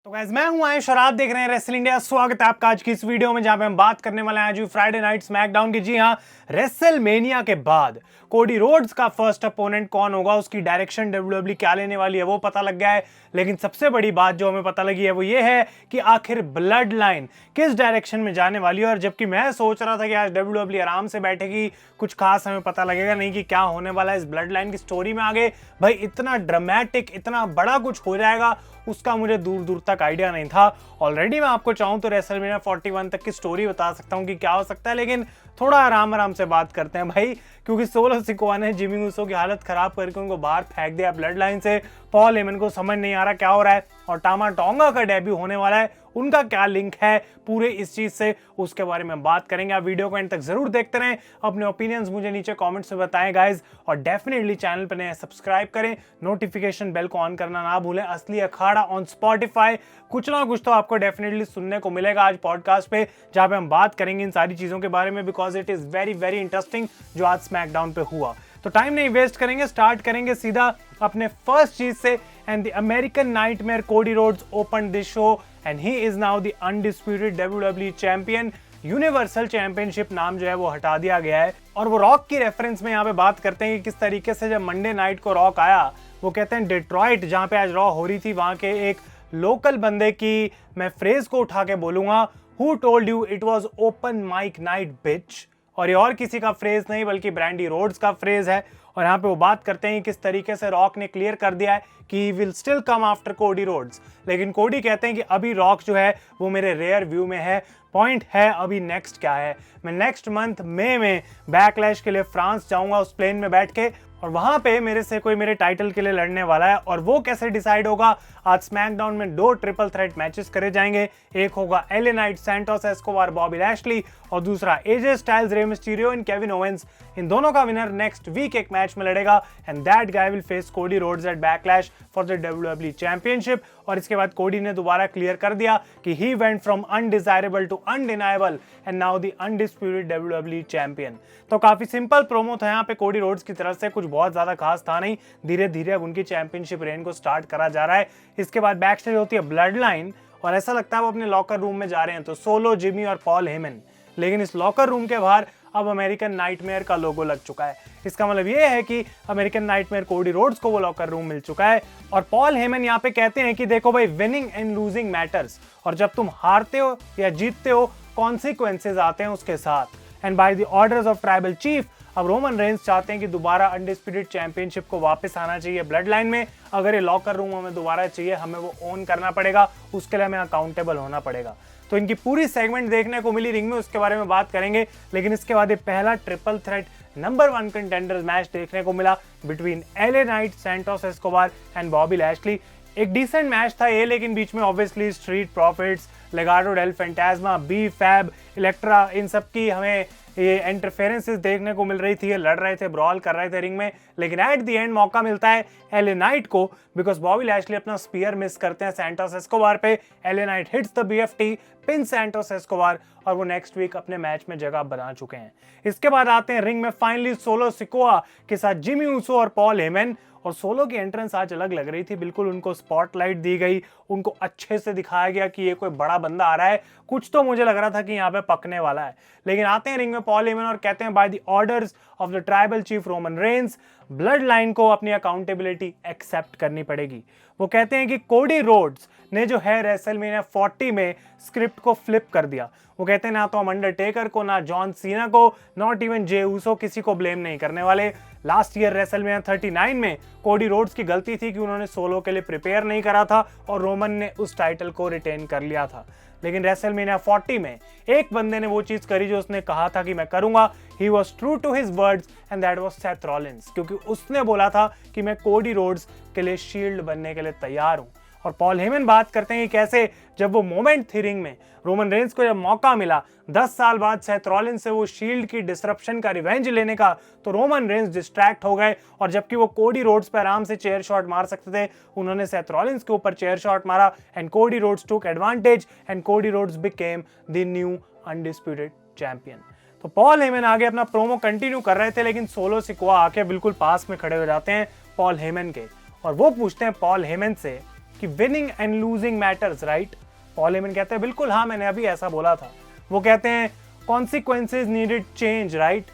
तो गाइस मैं हूं आयुष और आप देख रहे हैं रेसल इंडिया। स्वागत है आपका आज की इस वीडियो में जहां पे हम बात करने वाले हैं आज फ्राइडे नाइट स्मैकडाउन की। जी हां, रेसलमेनिया के बाद कोडी रोड्स का फर्स्ट अपोनेंट कौन होगा, उसकी डायरेक्शन डब्ल्यूडब्ल्यूई क्या लेने वाली है वो पता लग गया है। लेकिन सबसे बड़ी बात जो हमें पता लगी है वो ये है कि आखिर ब्लड लाइन किस डायरेक्शन में जाने वाली है। और जबकि मैं सोच रहा था कि आज डब्ल्यूडब्ल्यूई आराम से बैठेगी, कुछ खास हमें पता लगेगा नहीं कि क्या होने वाला है इस ब्लड लाइन की स्टोरी में आगे। भाई इतना ड्रामेटिक, इतना बड़ा कुछ हो जाएगा उसका मुझे दूर दूर तक आइडिया नहीं था। ऑलरेडी मैं आपको चाहूं तो रेसलमेनिया 41 तक की स्टोरी बता सकता हूं कि क्या हो सकता है, लेकिन थोड़ा आराम से बात करते हैं भाई, क्योंकि सोलो सिकोआ ने जिमी ऊसो की हालत खराब करके उनको बाहर फेंक दिया ब्लड लाइन से। पॉल हेमन को समझ नहीं आ रहा क्या हो रहा है, और टामा टोंगा का डेब्यू होने वाला है, उनका क्या लिंक है पूरे इस चीज से, उसके बारे में बात करेंगे। आप वीडियो को एंड तक जरूर देखते रहें, अपने ओपिनियंस मुझे नीचे कमेंट्स में बताएं गाइस, और डेफिनेटली चैनल पर नए सब्सक्राइब करें, नोटिफिकेशन बेल को ऑन करना ना भूलें। असली अखाड़ा ऑन स्पॉटिफाई, कुछ ना कुछ तो आपको डेफिनेटली सुनने को मिलेगा आज पॉडकास्ट पे, जहां पे हम बात करेंगे इन सारी चीजों के बारे में, because it is very very interesting जो आज स्मैकडाउन पे हुआ। तो टाइम नहीं वेस्ट करेंगे, स्टार्ट करेंगे सीधा अपने फर्स्ट चीज से। And the American nightmare Cody Rhodes open this show and he is now the undisputed WWE champion. Universal championship नाम जो है वो हटा दिया गया है। और वो रॉक की रेफरेंस में यहाँ पे बात करते हैं कि किस तरीके से जब मंडे नाइट को रॉक आया, वो कहते हैं डिट्रॉइट जहां पे आज रॉ हो रही थी, वहां के एक लोकल बंदे की मैं फ्रेज को उठा के बोलूंगा, who told you it was open mic night bitch. और ये और किसी का फ्रेज नहीं बल्कि ब्रांडी रोड्स का फ्रेज है। और यहाँ पे वो बात करते हैं किस तरीके से रॉक ने क्लियर कर दिया है कि विल स्टिल कम आफ्टर कोडी रोड्स, लेकिन कोडी कहते हैं कि अभी रॉक जो है वो मेरे रेयर व्यू में है। पॉइंट है अभी नेक्स्ट क्या है, मैं नेक्स्ट मंथ मई में बैकलैश के लिए फ्रांस जाऊंगा उस प्लेन में बैठ के, और वहां पे मेरे से कोई मेरे टाइटल के लिए लड़ने वाला है। और वो कैसे डिसाइड होगा, आज स्मैकडाउन में 2 ट्रिपल थ्रेट मैचेस करे जाएंगे। एक होगा LA Knight, Santos Escobar, Bobby Lashley, और दूसरा AJ Styles, Rey Mysterio and Kevin Owens. इन दोनों का विनर नेक्स्ट वीक एक मैच में लड़ेगा, and that guy will face Cody Rhodes at Backlash for the WWE championship. और इसके बाद कोडी ने दोबारा क्लियर कर दिया कि he went from undesirable to undeniable and now the undisputed WWE champion. तो काफी सिंपल प्रोमो था यहाँ पे कोडी रोड्स की तरफ से, कुछ बहुत ज्यादा खास था नहीं। धीरे धीरे अब उनकी चैंपियनशिप रेन को स्टार्ट करा जा रहा है। इसके बाद बैक स्टेज होती है ब्लड लाइन, और ऐसा लगता है वो अपने लॉकर रूम में जा रहे हैं, तो सोलो, जिमी और पॉल हेमन। लेकिन इस लॉकर रूम के बाहर अब अमेरिकन नाइटमेयर का लोगो लग चुका है। इसका मतलब ये है कि अमेरिकन नाइटमेयर कोडी रोड्स को वो लॉकर रूम मिल चुका है। और पॉल हेमन यहाँ पे कहते हैं कि देखो भाई, विनिंग एंड लूजिंग मैटर्स, और जब तुम हारते हो या जीतते हो कॉन्सिक्वेंसेज आते हैं उसके साथ। And by the orders of tribal chief अब रोमन रेंस चाहते हैं कि दोबारा अनडिस्प्यूटेड चैंपियनशिप को वापस आना चाहिए ब्लड लाइन में। अगर ये लॉकर रूम हमें दोबारा चाहिए, हमें वो ओन करना पड़ेगा, उसके लिए हमें अकाउंटेबल होना पड़ेगा। तो इनकी पूरी सेगमेंट देखने को मिली रिंग में, उसके बारे में बात करेंगे। लेकिन इसके बाद ये पहला triple threat number 1 contenders match देखने को मिला between LA Knight, Santos Escobar and Bobby Lashley. एक डिसेंट मैच था ये, लेकिन बीच में obviously Street Profits, Legado del Fantasma, B Fab, Electra, इन सब की हमें ये इंटरफेरेंसेस देखने को मिल रही थी। ये लड़ रहे थे, ब्रॉल कर रहे थे रिंग में, लेकिन एट द एंड मौका मिलता है एले नाइट को, बिकॉज बॉबी लैशली अपना स्पीयर मिस करते हैं सैंटोस एस्कोबार पे। LA Knight hits the BFT, pin Santos Escobar, और वो नेक्स्ट वीक अपने मैच में जगह बना चुके हैं। इसके बाद आते हैं रिंग में फाइनली सोलो सिकोआ के साथ जिमी ऊसो और पॉल हेमन। और सोलो की एंट्रेंस आज अलग लग रही थी, बिल्कुल उनको स्पॉटलाइट दी गई, उनको अच्छे से दिखाया गया कि ये कोई बड़ा बंदा आ रहा है। कुछ तो मुझे लग रहा था कि यहाँ पे पकने वाला है। लेकिन आते हैं रिंग में पॉल हेमन और कहते हैं by the orders of the tribal chief Roman Reigns, blood line को अपनी अकाउंटेबिलिटी एक्सेप्ट करनी पड़ेगी। वो कहते हैं कि कोडी रोड्स ने जो है रेसलमेनिया 40 में स्क्रिप्ट को फ्लिप कर दिया। वो कहते हैं ना तो हम अंडरटेकर को, ना जॉन सीना को, नॉट इवन जे ऊसो, किसी को ब्लेम नहीं करने वाले। लास्ट ईयर रेसलमेनिया 39 में कोडी रोड्स की गलती थी कि उन्होंने सोलो के लिए प्रिपेयर नहीं करा था, और रोमन ने उस टाइटल को रिटेन कर लिया था। लेकिन रेसलमेनिया 40 में एक बंदे ने वो चीज करी जो उसने कहा था कि मैं करूंगा। He was true to his words and that was Seth Rollins, क्योंकि उसने बोला था कि मैं कोडी रोड्स के लिए शील्ड बनने के लिए तैयार हूं। और पॉल हेमन बात करते हैं कि कैसे जब वो मोमेंट थी रिंग में, रोमन रेंस को जब मौका मिला 10 साल बाद सेथ रॉलिंस से वो शील्ड की डिसरप्शन का रिवेंज लेने का, तो रोमन रेंस डिस्ट्रैक्ट हो गए, और जबकि वो कोडी रोड्स पर आराम से चेयर शॉट मार सकते थे, उन्होंने सेथ रॉलिंस के ऊपर चेयर शॉट मारा, and Cody Rhodes took advantage and Cody Rhodes became the new undisputed champion. तो पॉल हेमन आगे अपना प्रोमो कंटिन्यू कर रहे थे, लेकिन सोलो सिकोआ आके बिल्कुल पास में खड़े हो जाते हैं पॉल हेमन के, और वो पूछते हैं पॉल हेमन से कि winning and losing matters right. Paul Heyman कहते हैं बिल्कुल हाँ, मैंने अभी ऐसा बोला था। वो कहते हैं कॉन्सिक्वेंसेज नीडेड चेंज राइट,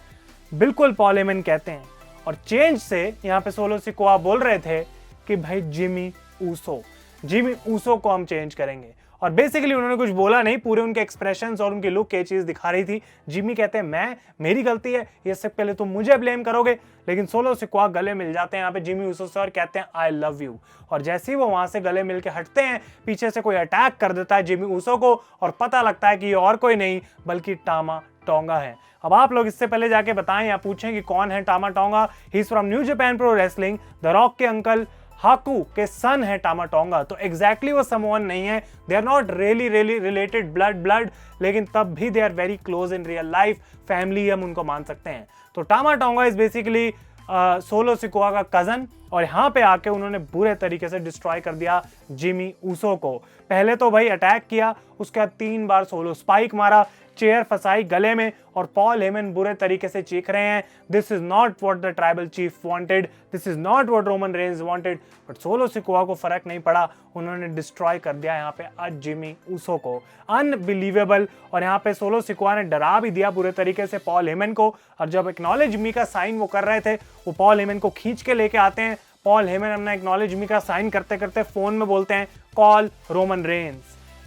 बिल्कुल पॉल हेमन कहते हैं। और चेंज से यहाँ पे सोलो सिकोआ बोल रहे थे कि भाई जिमी ऊसो को हम चेंज करेंगे। और बेसिकली उन्होंने कुछ बोला नहीं, पूरे उनके एक्सप्रेशंस और उनकी लुक ये चीज दिखा रही थी। जिमी कहते हैं मेरी गलती है, ये सब पहले तुम मुझे ब्लेम करोगे। लेकिन सोलो सिकोआ गले मिल जाते हैं यहाँ पे जिमी ऊसो से और कहते हैं आई लव यू। और जैसे ही वो वहां से गले मिल के हटते हैं, पीछे से कोई अटैक कर देता है जिमी ऊसो को और पता लगता है कि ये और कोई नहीं बल्कि टामा टोंगा है। अब आप लोग इससे पहले जाके बताएं या पूछें कि कौन है Tama Tonga. He is from New Japan Pro Wrestling, the Rock के अंकल हाकू के सन है टामा टोंगा। तो एग्जैक्टली वो समोअन नहीं है, they are not really related blood, लेकिन तब भी they are very close in real life, family हम उनको मान सकते हैं। तो Tama Tonga is basically Solo Sikoa का कजन, और यहाँ पे आके उन्होंने बुरे तरीके से डिस्ट्रॉय कर दिया जिमी ऊसो को। पहले तो भाई अटैक किया, उसके बाद 3 बार सोलो स्पाइक मारा, चेयर फंसाई गले में, और पॉल हेमन बुरे तरीके से चीख रहे हैं this is not what the tribal chief wanted, this is not what Roman Reigns wanted. But solo Sikoa को फर्क नहीं पड़ा, उन्होंने डिस्ट्रॉय कर दिया यहाँ पे आज जिमी ऊसो को। अनबिलीवेबल। और यहाँ पे सोलो सिकोआ ने डरा भी दिया बुरे तरीके से पॉल हेमन को। और जब एक्नॉलेज मी का साइन वो कर रहे थे, वो पॉल हेमन को खींच के लेके आते हैं। पॉल हेमन अपना एक्नॉलेज मी का साइन करते करते फोन में बोलते हैं कॉल रोमन रेंज,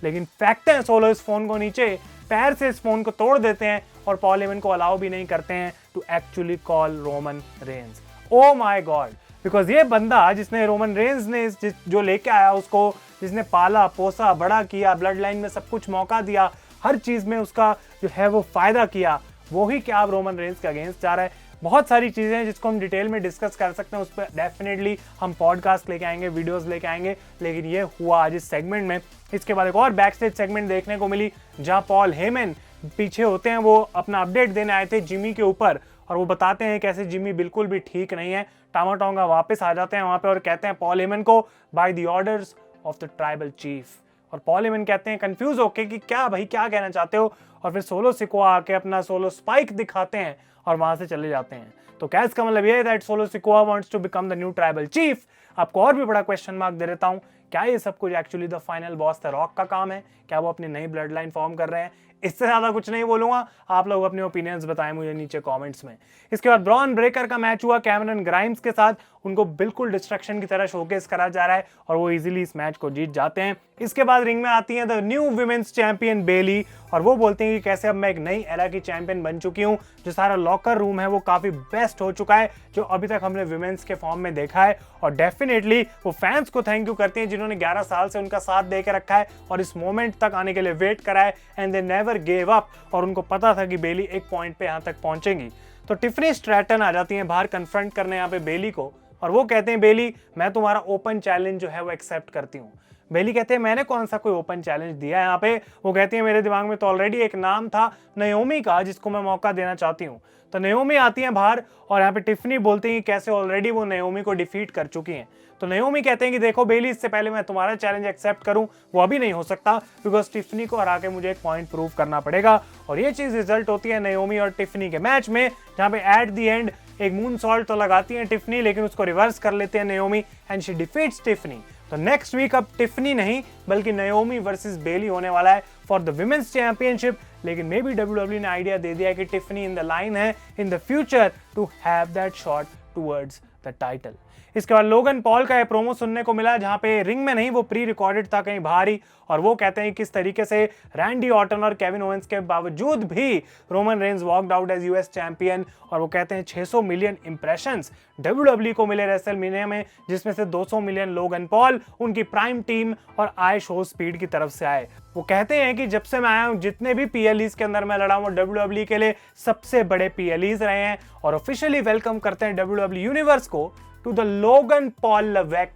लेकिन फेंकते हैं सोलो इस फोन को नीचे, पैर से इस फोन को तोड़ देते हैं और पॉल हेमन को अलाउ भी नहीं करते हैं to actually call Roman Reigns. Oh my god, because ये बंदा जिसने रोमन रेंज ने जो लेके आया उसको, जिसने पाला पोसा बड़ा किया, ब्लड लाइन में सब कुछ मौका दिया, हर चीज में उसका जो है वो फायदा किया, वो ही क्या अब रोमन रेंज के अगेंस्ट जा रहा है। बहुत सारी चीजें हैं जिसको हम डिटेल में डिस्कस कर सकते हैं, उस पर डेफिनेटली हम पॉडकास्ट लेके आएंगे, वीडियोस लेके आएंगे। लेकिन ये हुआ आज इस सेगमेंट में। इसके बाद एक और बैक स्टेज सेगमेंट देखने को मिली जहां पॉल हेमन पीछे होते हैं, वो अपना अपडेट देने आए थे जिमी के ऊपर, और वो बताते हैं कैसे जिमी बिल्कुल भी ठीक नहीं है। टामा टोंगा वापस आ जाते हैं वहां पे और कहते हैं पॉल हेमन को by the orders of the tribal chief. और पॉल हेमन कहते हैं कंफ्यूज होके कि क्या भाई क्या कहना चाहते हो, और फिर सोलो सिकोआ आके अपना सोलो स्पाइक दिखाते हैं और वहां से चले जाते हैं। तो क्या इसका मतलब ये है that Solo Sikoa wants to become the new tribal chief? आपको और भी बड़ा क्वेश्चन मार्क दे देता हूं, क्या ये सब कुछ actually the final boss the rock का काम है? क्या वो अपनी नई ब्लड लाइन फॉर्म कर रहे हैं? इससे ज्यादा कुछ नहीं बोलूंगा, आप लोग अपने ओपिनियंस बताएं मुझे नीचे कमेंट्स में। इसके बाद ब्रॉन ब्रेकर का मैच हुआ कैमरन ग्राइम्स के साथ, उनको बिल्कुल डिस्ट्रक्शन की तरह शोकेस करा जा रहा है और वो इजीली इस मैच को जीत जाते हैं। इसके बाद रिंग में आती है द न्यू वुमेन्स चैंपियन बेली, और वो बोलते हैं कि कैसे अब मैं एक नई एरा की चैंपियन बन चुकी हूँ, जो सारा लॉकर रूम है वो काफी बेस्ट हो चुका है जो अभी तक हमने वुमेन्स के फॉर्म में देखा है। और डेफिनेटली वो फैंस को थैंक यू करती हैं जिन्होंने 11 साल से उनका साथ दे के रखा है और इस मोमेंट तक आने के लिए वेट करा है, and they never gave up. और उनको पता था कि बेली एक पॉइंट पे यहाँ तक पहुंचेंगी। तो टिफनी स्ट्रैटन आ जाती हैं बाहर कन्फ्रंट करने यहाँ पे बेली को, और वो कहते हैं बेली मैं तुम्हारा ओपन चैलेंज जो है वो एक्सेप्ट करती हूँ। बेली कहते हैं मैंने कौन सा कोई ओपन चैलेंज दिया है यहाँ पे? वो कहती है मेरे दिमाग में तो ऑलरेडी एक नाम था नयोमी का जिसको मैं मौका देना चाहती हूँ। तो नयोमी आती है बाहर और यहाँ पे टिफनी बोलती है कि कैसे ऑलरेडी वो नयोमी को डिफीट कर चुकी हैं। तो नयोमी कहते हैं कि देखो बेली, इससे पहले मैं तुम्हारा चैलेंज एक्सेप्ट करूं वो अभी नहीं हो सकता, बिकॉज टिफनी को हरा के मुझे एक पॉइंट प्रूव करना पड़ेगा। और ये चीज रिजल्ट होती है नयोमी और टिफनी के मैच में, जहां पे एट द एंड एक मून सॉल्ट तो लगाती है टिफनी, लेकिन उसको रिवर्स कर लेते हैं नयोमी एंड शी डिफीट्स टिफनी। तो नेक्स्ट वीक अब टिफनी नहीं बल्कि नयोमी वर्सेस बेली होने वाला है फॉर द विमेंस चैंपियनशिप। लेकिन मे बी डब्ल्यूडब्ल्यूई ने आइडिया दे दिया है कि टिफनी इन द लाइन है in the future to have that shot towards the title. इसके बाद लोगन पॉल का ये प्रोमो सुनने को मिला जहां पे रिंग में नहीं, वो प्री रिकॉर्डेड था कहीं बाहर ही, और वो कहते हैं किस तरीके से रैंडी ऑर्टन और केविन ओवेंस के बावजूद भी Roman Reigns walked out as US champion. और वो कहते हैं 600 मिलियन इंप्रेशंस डब्ल्यूडब्ल्यूई को मिले रेसलमेनिया में, जिसमें से 200 मिलियन लोगन पॉल, उनकी प्राइम टीम और आई शो स्पीड की तरफ से आए। वो कहते हैं कि जब से मैं आया हूं जितने भी पीएलईज के अंदर मैं लड़ा हूं डब्ल्यूडब्ल्यूई के लिए सबसे बड़े पीएलईज रहे हैं, और ऑफिशियली वेलकम करते हैं डब्ल्यूडब्ल्यूई यूनिवर्स को to the Logan Paul Levesque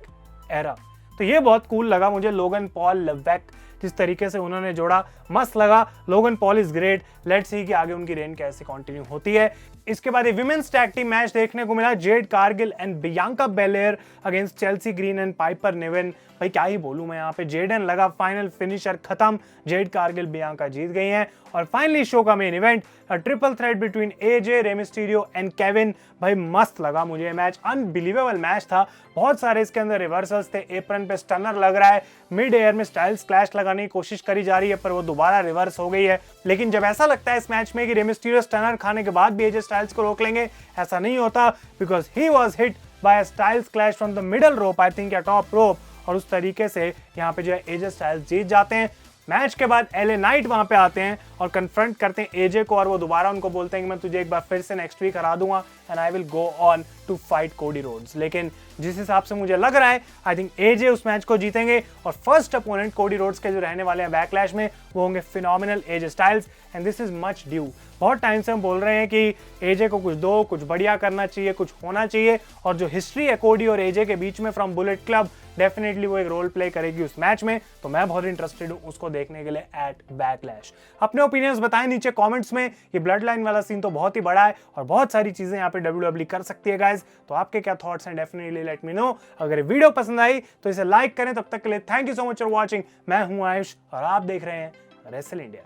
era. तो ये बहुत कूल लगा मुझे, लोगन पॉल लेवेक जिस तरीके से उन्होंने जोड़ा, मस्त लगा। Logan Paul is great, let's see कि आगे उनकी रेन कैसे कंटिन्यू होती है। इसके बाद विमेंस टैग टीम मैच देखने को मिला, Jade Cargill and Bianca Belair against Chelsea Green and Piper Niven भाई क्या ही बोलूं मैं, यहाँ पे जेडन लगा फाइनल फिनिशर खत्म, जेड कारगिल बियांका जीत गई हैं। और फाइनली शो का main event, triple threat between AJ, Rey Mysterio and Kevin. भाई मस्त लगा मुझे ये मैच, अनबिलीवेबल मैच था। बहुत सारे इसके अंदर रिवर्सल्स थे, एप्रन पे स्टनर लग रहा है, मिड एयर में स्टाइल्स क्लैश लगाने की कोशिश करी जा रही है पर वो दोबारा रिवर्स हो गई है। लेकिन जब ऐसा लगता है इस मैच में कि रे मिस्टीरियो स्टनर खाने के बाद भी एजे स्टाइल्स को रोक लेंगे, ऐसा नहीं होता, because he was hit by styles clash from the middle rope, I think या टॉप रोप, और उस तरीके से यहाँ पे जो है एजे स्टाइल्स जीत जाते हैं। मैच के बाद एलए नाइट वहां पे आते हैं और कन्फ्रंट करते हैं एजे को, और वो दोबारा उनको बोलते हैं कि मैं तुझे एक बार फिर से नेक्स्ट वीक हरा दूंगा and I will go on to fight Cody Rhodes. लेकिन जिस हिसाब से मुझे लग रहा है, आई थिंक एजे उस मैच को जीतेंगे और फर्स्ट अपोनेंट कोडी रोड्स के जो रहने वाले हैं बैकलैश में, वो होंगे phenomenal AJ Styles, and this is much due. बहुत टाइम से हम बोल रहे हैं कि एजे को कुछ दो, कुछ बढ़िया करना चाहिए, कुछ होना चाहिए, और जो हिस्ट्री है कोडी और एजे के बीच में फ्रॉम बुलेट क्लब, डेफिनेटली वो एक रोल प्ले करेगी उस मैच में। तो मैं बहुत इंटरेस्टेड हूं उसको देखने के लिए एट बैकलैश। अपने ओपिनियंस बताएं नीचे कमेंट्स में। ये ब्लड लाइन वाला सीन तो बहुत ही बड़ा है और बहुत सारी चीजें यहाँ पे डब्ल्यूडब्ल्यूई कर सकती है गाइस, तो आपके क्या थॉट्स हैं, डेफिनेटली लेट मी नो। अगर वीडियो पसंद आई तो इसे लाइक करें। तब तक के लिए thank you so much for watching. मैं हूं आयुष और आप देख रहे हैं रेसल इंडिया।